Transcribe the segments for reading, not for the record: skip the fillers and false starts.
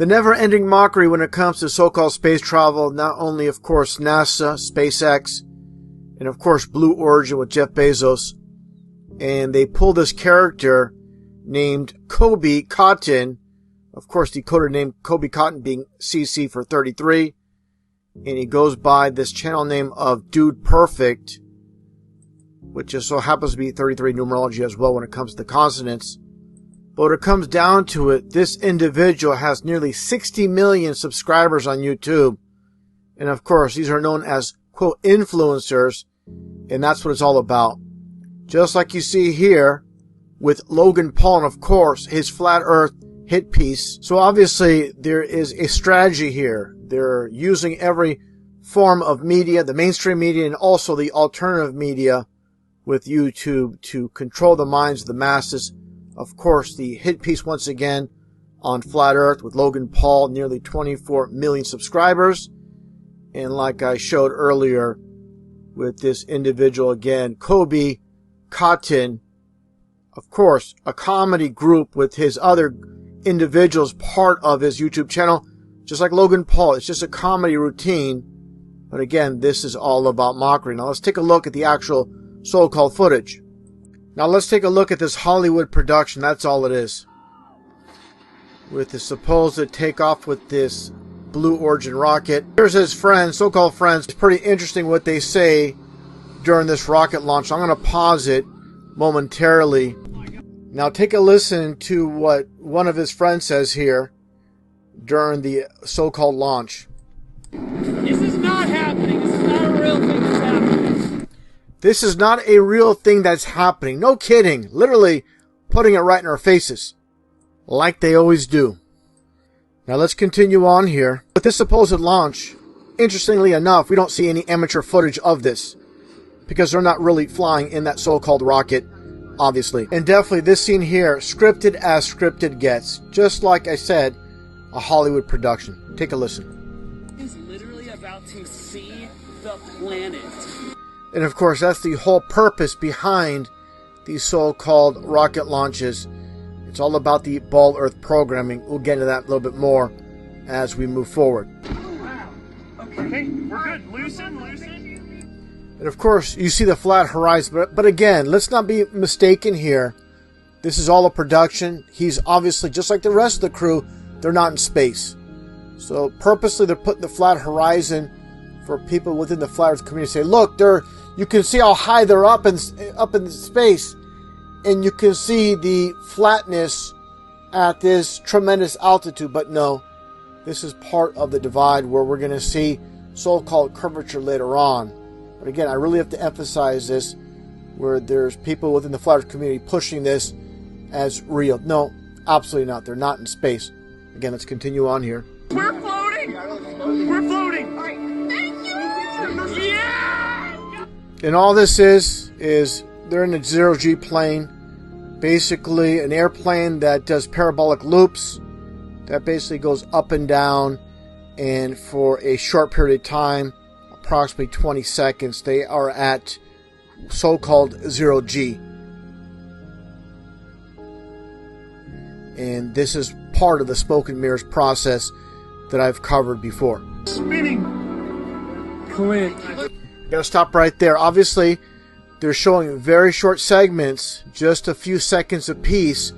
The never-ending mockery when it comes to so-called space travel, not only, of course, NASA, SpaceX, and, of course, Blue Origin with Jeff Bezos. And they pull this character named Kobe Cotton, of course, decoded name Kobe Cotton being CC for 33. And he goes by this channel name of Dude Perfect, which just so happens to be 33 numerology as well when it comes to consonants. But when it comes down to it, this individual has nearly 60 million subscribers on YouTube. And of course, these are known as, quote, influencers. And that's what it's all about. Just like you see here with Logan Paul and, of course, his Flat Earth hit piece. So obviously, there is a strategy here. They're using every form of media, the mainstream media and also the alternative media with YouTube to control the minds of the masses. Of course, the hit piece once again on Flat Earth with Logan Paul, nearly 24 million subscribers. And like I showed earlier with this individual again, Kobe Cotton, of course, a comedy group with his other individuals part of his YouTube channel. Just like Logan Paul, it's just a comedy routine. But again, this is all about mockery. Now let's take a look at the actual so-called footage. Now let's take a look at this Hollywood production. That's all it is. With the supposed takeoff with this Blue Origin rocket. Here's his friends, so-called friends. It's pretty interesting what they say during this rocket launch. I'm going to pause it momentarily. Now take a listen to what one of his friends says here during the so-called launch. This is not happening. This is not a real thing that's happening. This is not a real thing that's happening. No kidding. Literally putting it right in our faces. Like they always do. Now let's continue on here. With this supposed launch, interestingly enough, we don't see any amateur footage of this. Because they're not really flying in that so-called rocket, obviously. And definitely this scene here, scripted as scripted gets. Just like I said, a Hollywood production. Take a listen. It's literally about to see the planet. And of course, that's the whole purpose behind these so-called rocket launches. It's all about the Ball Earth programming. We'll get into that a little bit more as we move forward. Oh, wow. Okay, we're good. Loosen. And of course, you see the flat horizon. But again, let's not be mistaken here. This is all a production. He's obviously, just like the rest of the crew, they're not in space. So purposely, they're putting the flat horizon for people within the flat Earth community to say, look, you can see how high they're up in space. And you can see the flatness at this tremendous altitude. But no, this is part of the divide where we're going to see so-called curvature later on. But again, I really have to emphasize this, where there's people within the flat Earth community pushing this as real. No, absolutely not. They're not in space. Again, let's continue on here. We're floating! We're floating! All right. Thank you! Yeah! And all this is they're in a zero-G plane. Basically, an airplane that does parabolic loops. That basically goes up and down. And for a short period of time, approximately 20 seconds, they are at so-called zero-G. And this is part of the smoke and mirrors process that I've covered before. Spinning! Clint. Gotta stop right there. Obviously, they're showing very short segments, just a few seconds apiece.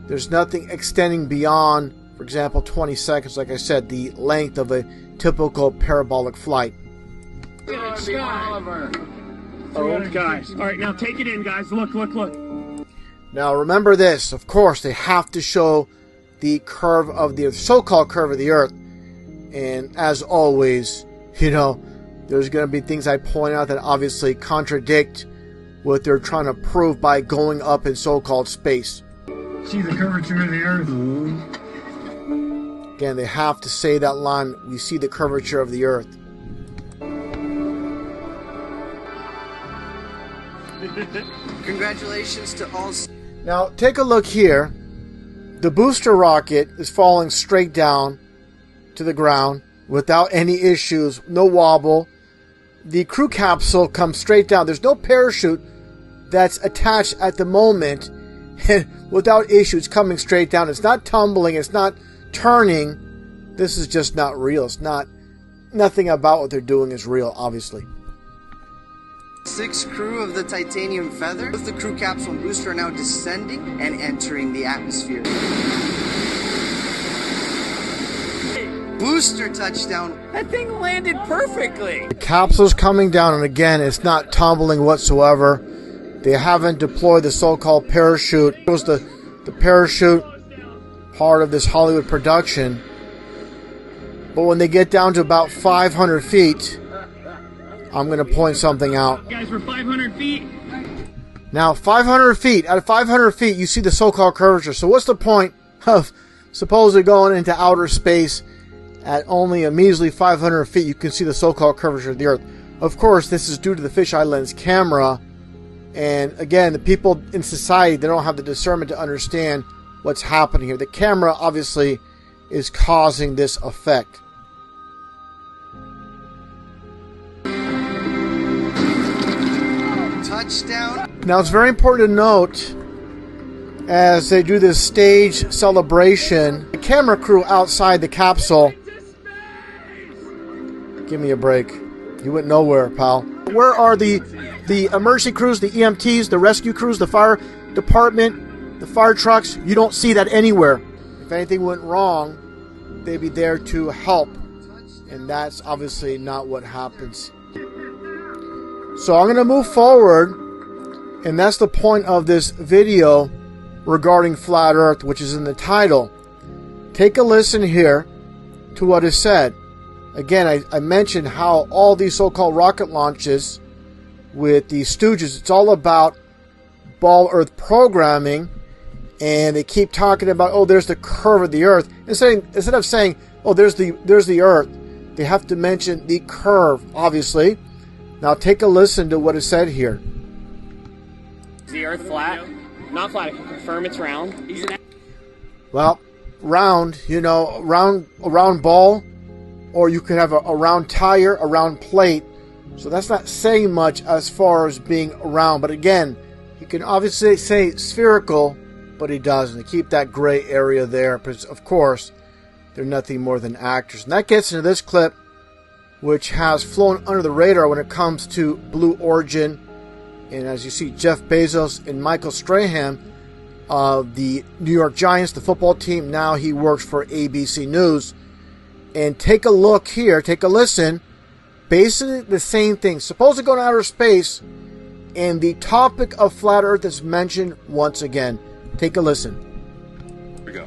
There's nothing extending beyond, for example, 20 seconds, like I said, the length of a typical parabolic flight. Oh, guys. All right, now take it in, guys. Look. Now, remember this. Of course, they have to show the curve of the so-called curve of the Earth. And as always, there's going to be things I point out that obviously contradict what they're trying to prove by going up in so-called space. See the curvature of the Earth. Again, they have to say that line, we see the curvature of the Earth. Congratulations to all. Now, take a look here. The booster rocket is falling straight down to the ground without any issues, no wobble. The crew capsule comes straight down. There's no parachute that's attached at the moment, and without issues coming straight down. It's not tumbling, it's not turning. This is just not real. It's nothing about what they're doing is real, obviously. 6 crew of the titanium feather. The crew capsule and booster are now descending and entering the atmosphere. Booster touchdown. That thing landed perfectly. The capsule's coming down, and again, it's not tumbling whatsoever. They haven't deployed the so-called parachute. It was the parachute part of this Hollywood production. But when they get down to about 500 feet, I'm going to point something out. Guys, we're 500 feet. Now, 500 feet. At 500 feet, you see the so-called curvature. So what's the point of supposedly going into outer space at only a measly 500 feet? You can see the so-called curvature of the Earth. Of course, this is due to the fisheye lens camera. And again, the people in society, they don't have the discernment to understand what's happening here. The camera, obviously, is causing this effect. Touchdown. Now, it's very important to note, as they do this stage celebration, the camera crew outside the capsule. Give me a break. You went nowhere, pal. Where are the emergency crews, the EMTs, the rescue crews, the fire department, the fire trucks? You don't see that anywhere. If anything went wrong, they'd be there to help. And that's obviously not what happens. So I'm going to move forward, and that's the point of this video regarding Flat Earth, which is in the title. Take a listen here to what is said. Again, I mentioned how all these so-called rocket launches with the Stooges, it's all about ball Earth programming, and they keep talking about, oh, there's the curve of the Earth. Instead of saying, oh, there's the Earth, they have to mention the curve, obviously. Now take a listen to what is said here. Is the Earth flat? Not flat. I can confirm it's round. Well, round, a round ball, or you could have a round tire, a round plate. So that's not saying much as far as being round. But again, he can obviously say spherical, but he doesn't. They keep that gray area there because, of course, they're nothing more than actors. And that gets into this clip, which has flown under the radar when it comes to Blue Origin. And as you see, Jeff Bezos and Michael Strahan of the New York Giants, the football team, now he works for ABC News. And take a look here, take a listen. Basically the same thing. Suppose to go to outer space, and the topic of Flat Earth is mentioned once again. Take a listen. Here we go.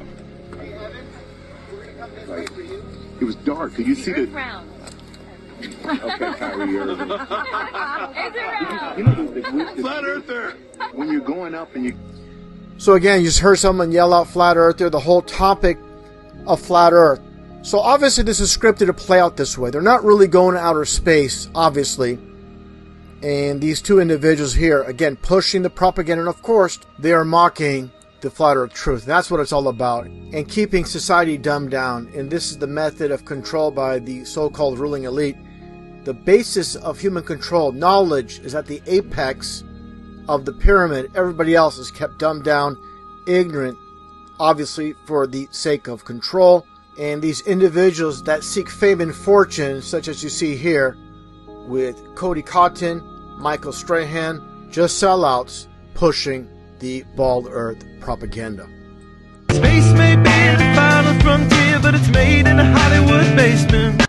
It was dark. Could you see the... Round. Okay, Kyrie Irving. Is it round? You know, Flat Earther. When you're going up and you... So again, you just heard someone yell out Flat Earth there, the whole topic of Flat Earth. So obviously this is scripted to play out this way. They're not really going to outer space, obviously. And these two individuals here, again, pushing the propaganda. And of course, they are mocking the Flat Earth truth. That's what it's all about. And keeping society dumbed down. And this is the method of control by the so-called ruling elite. The basis of human control, knowledge, is at the apex of the pyramid. Everybody else is kept dumbed down, ignorant, obviously for the sake of control. And these individuals that seek fame and fortune, such as you see here, with Cody Cotton, Michael Strahan, just sellouts pushing the bald earth propaganda. Space may be the final frontier, but it's made in a Hollywood basement.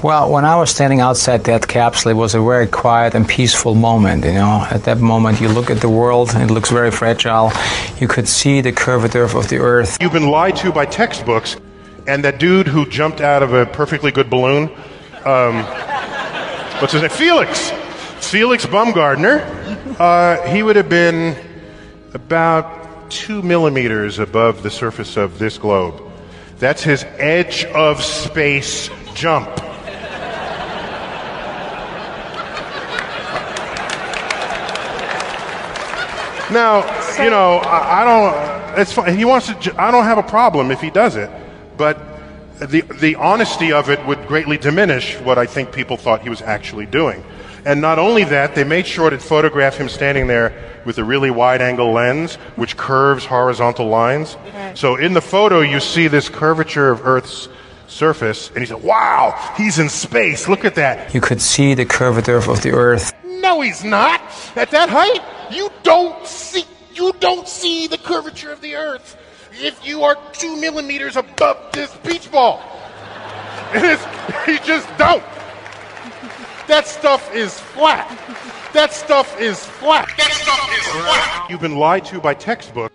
Well, when I was standing outside that capsule, it was a very quiet and peaceful moment, At that moment, you look at the world, and it looks very fragile. You could see the curvature of the Earth. You've been lied to by textbooks, and that dude who jumped out of a perfectly good balloon, what's his name? Felix Baumgartner. He would have been about 2 millimeters above the surface of this globe. That's his edge of space jump. Now, I don't. It's fine. He wants to. I don't have a problem if he does it, but the honesty of it would greatly diminish what I think people thought he was actually doing. And not only that, they made sure to photograph him standing there with a really wide-angle lens, which curves horizontal lines. So in the photo, you see this curvature of Earth's surface, and he said, wow, he's in space. Look at that. You could see the curvature of the Earth. No, he's not. At that height, you don't see the curvature of the Earth if you are 2 millimeters above this beach ball. You just don't. That stuff is flat. That stuff is flat. That stuff is flat. You've been lied to by textbook.